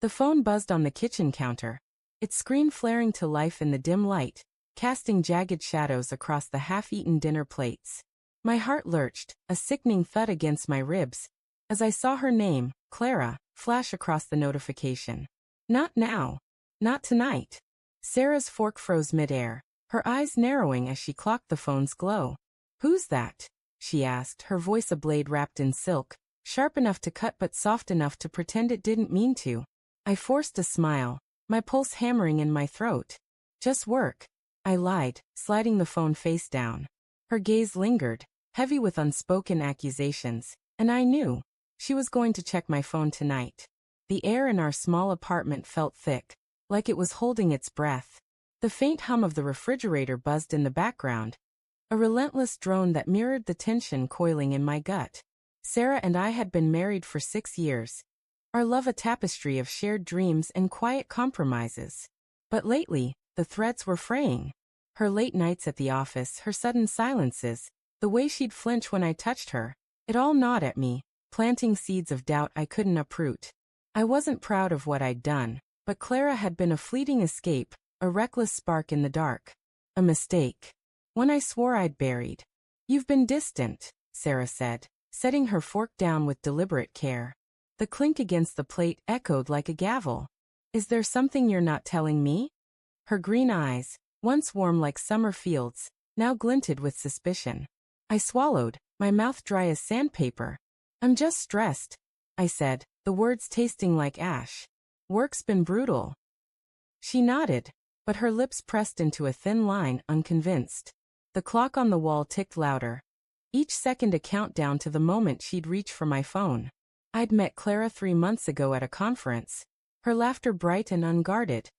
The phone buzzed on the kitchen counter, its screen flaring to life in the dim light, casting jagged shadows across the half-eaten dinner plates. My heart lurched, a sickening thud against my ribs, as I saw her name, Clara, flash across the notification. Not now. Not tonight. Sarah's fork froze midair, her eyes narrowing as she clocked the phone's glow. "Who's that?" she asked, her voice a blade wrapped in silk, sharp enough to cut but soft enough to pretend it didn't mean to. I forced a smile, my pulse hammering in my throat. "Just work," I lied, sliding the phone face down. Her gaze lingered, heavy with unspoken accusations, and I knew she was going to check my phone tonight. The air in our small apartment felt thick, like it was holding its breath. The faint hum of the refrigerator buzzed in the background, a relentless drone that mirrored the tension coiling in my gut. Sarah and I had been married for 6 years, our love a tapestry of shared dreams and quiet compromises. But lately, the threads were fraying. Her late nights at the office, her sudden silences, the way she'd flinch when I touched her, it all gnawed at me, planting seeds of doubt I couldn't uproot. I wasn't proud of what I'd done, but Clara had been a fleeting escape, a reckless spark in the dark. A mistake. One I swore I'd buried. "You've been distant," Sarah said, setting her fork down with deliberate care. The clink against the plate echoed like a gavel. "Is there something you're not telling me?" Her green eyes, once warm like summer fields, now glinted with suspicion. I swallowed, my mouth dry as sandpaper. "I'm just stressed," I said, the words tasting like ash. "Work's been brutal." She nodded, but her lips pressed into a thin line, unconvinced. The clock on the wall ticked louder, each second a countdown to the moment she'd reach for my phone. I'd met Clara 3 months ago at a conference, her laughter bright and unguarded,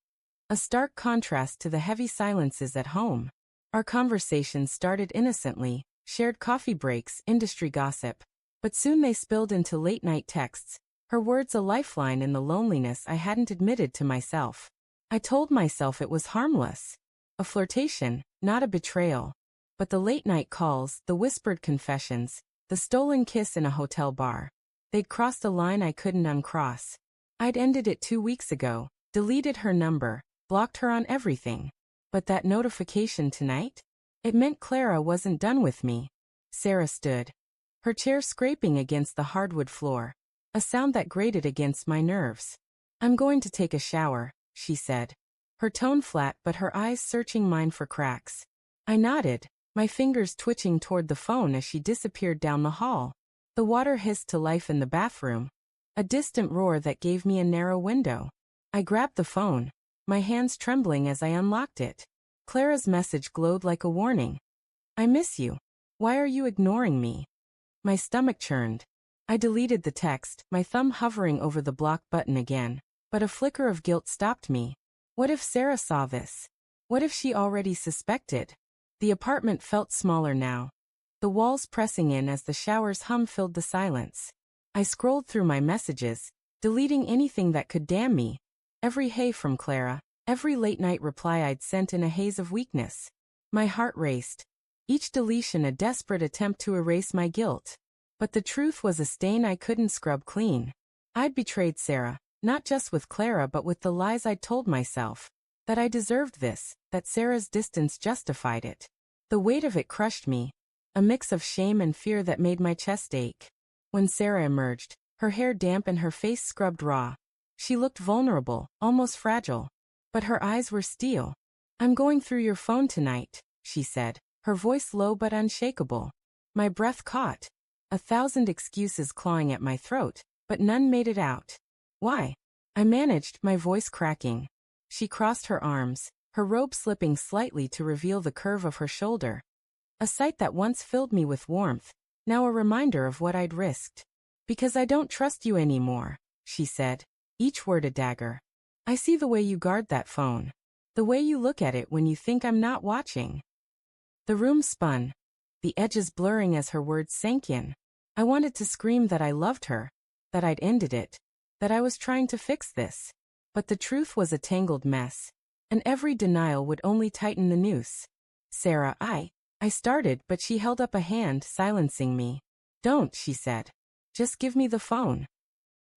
a stark contrast to the heavy silences at home. Our conversations started innocently, shared coffee breaks, industry gossip, but soon they spilled into late-night texts, her words a lifeline in the loneliness I hadn't admitted to myself. I told myself it was harmless, a flirtation, not a betrayal. But the late-night calls, the whispered confessions, the stolen kiss in a hotel bar, they'd crossed a line I couldn't uncross. I'd ended it 2 weeks ago, deleted her number, blocked her on everything. But that notification tonight? It meant Clara wasn't done with me. Sarah stood, her chair scraping against the hardwood floor, a sound that grated against my nerves. "I'm going to take a shower," she said, her tone flat but her eyes searching mine for cracks. I nodded, my fingers twitching toward the phone as she disappeared down the hall. The water hissed to life in the bathroom, a distant roar that gave me a narrow window. I grabbed the phone, my hands trembling as I unlocked it. Clara's message glowed like a warning. "I miss you. Why are you ignoring me?" My stomach churned. I deleted the text, my thumb hovering over the block button again, but a flicker of guilt stopped me. What if Sarah saw this? What if she already suspected? The apartment felt smaller now, the walls pressing in as the shower's hum filled the silence. I scrolled through my messages, deleting anything that could damn me. Every hey from Clara, every late-night reply I'd sent in a haze of weakness. My heart raced, each deletion a desperate attempt to erase my guilt. But the truth was a stain I couldn't scrub clean. I'd betrayed Sarah, not just with Clara but with the lies I'd told myself. That I deserved this, that Sarah's distance justified it. The weight of it crushed me, a mix of shame and fear that made my chest ache. When Sarah emerged, her hair damp and her face scrubbed raw, she looked vulnerable, almost fragile. But her eyes were steel. "I'm going through your phone tonight," she said, her voice low but unshakable. My breath caught, 1,000 excuses clawing at my throat, but none made it out. "Why?" I managed, my voice cracking. She crossed her arms, her robe slipping slightly to reveal the curve of her shoulder. A sight that once filled me with warmth, now a reminder of what I'd risked. "Because I don't trust you anymore," she said, each word a dagger. "I see the way you guard that phone. The way you look at it when you think I'm not watching." The room spun, the edges blurring as her words sank in. I wanted to scream that I loved her, that I'd ended it, that I was trying to fix this. But the truth was a tangled mess, and every denial would only tighten the noose. "Sarah, I started, but she held up a hand, silencing me. "Don't," she said. "Just give me the phone."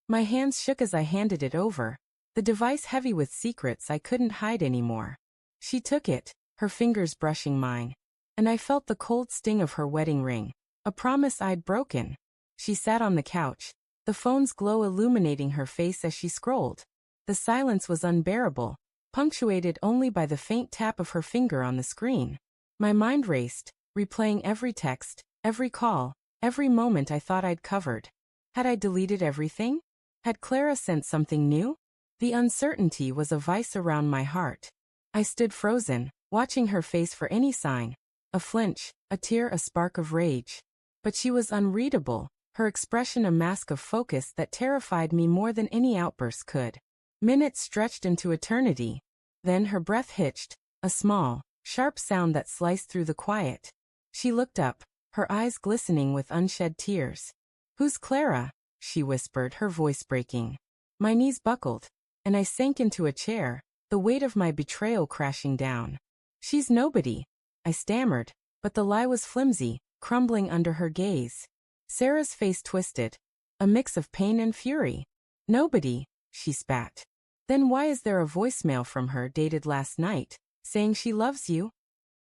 My hands shook as I handed it over, the device heavy with secrets I couldn't hide anymore. She took it, her fingers brushing mine, and I felt the cold sting of her wedding ring, a promise I'd broken. She sat on the couch, the phone's glow illuminating her face as she scrolled. The silence was unbearable, punctuated only by the faint tap of her finger on the screen. My mind raced, replaying every text, every call, every moment I thought I'd covered. Had I deleted everything? Had Clara sent something new? The uncertainty was a vice around my heart. I stood frozen, watching her face for any sign. A flinch, a tear, a spark of rage. But she was unreadable, her expression a mask of focus that terrified me more than any outburst could. Minutes stretched into eternity. Then her breath hitched, a small, sharp sound that sliced through the quiet. She looked up, her eyes glistening with unshed tears. "Who's Clara?" she whispered, her voice breaking. My knees buckled, and I sank into a chair, the weight of my betrayal crashing down. "She's nobody," I stammered, but the lie was flimsy, crumbling under her gaze. Sarah's face twisted, a mix of pain and fury. "Nobody," she spat. "Then why is there a voicemail from her dated last night, saying she loves you?"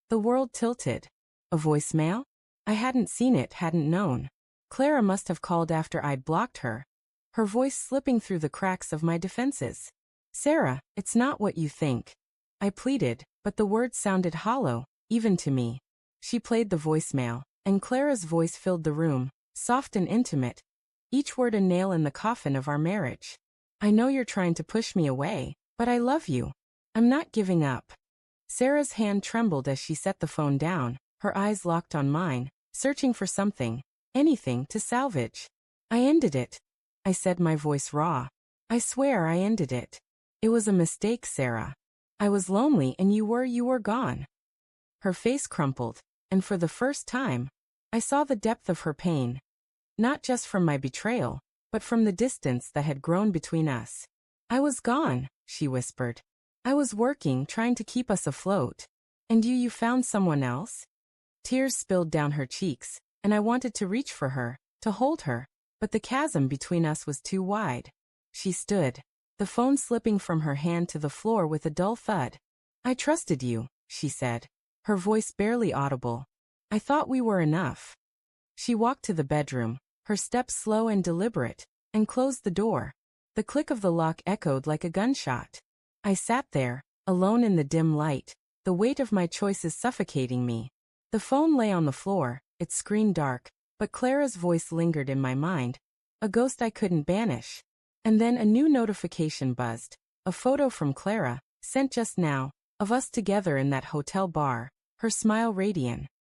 The world tilted. A voicemail? I hadn't seen it, hadn't known. Clara must have called after I'd blocked her, her voice slipping through the cracks of my defenses. "Sarah, it's not what you think," I pleaded, but the words sounded hollow, even to me. She played the voicemail, and Clara's voice filled the room, soft and intimate, each word a nail in the coffin of our marriage. "I know you're trying to push me away, but I love you. I'm not giving up." Sarah's hand trembled as she set the phone down, her eyes locked on mine, searching for something, anything to salvage. "I ended it," I said, my voice raw. "I swear I ended it. It was a mistake, Sarah. I was lonely and you were gone." Her face crumpled, and for the first time, I saw the depth of her pain. Not just from my betrayal, but from the distance that had grown between us. "I was gone," she whispered. "I was working, trying to keep us afloat. And you found someone else?" Tears spilled down her cheeks, and I wanted to reach for her, to hold her, but the chasm between us was too wide. She stood, the phone slipping from her hand to the floor with a dull thud. "I trusted you," she said, her voice barely audible. "I thought we were enough." She walked to the bedroom, her steps slow and deliberate, and closed the door. The click of the lock echoed like a gunshot. I sat there, alone in the dim light, the weight of my choices suffocating me. The phone lay on the floor, its screen dark, but Clara's voice lingered in my mind, a ghost I couldn't banish. And then a new notification buzzed, a photo from Clara, sent just now, of us together in that hotel bar, her smile radiant.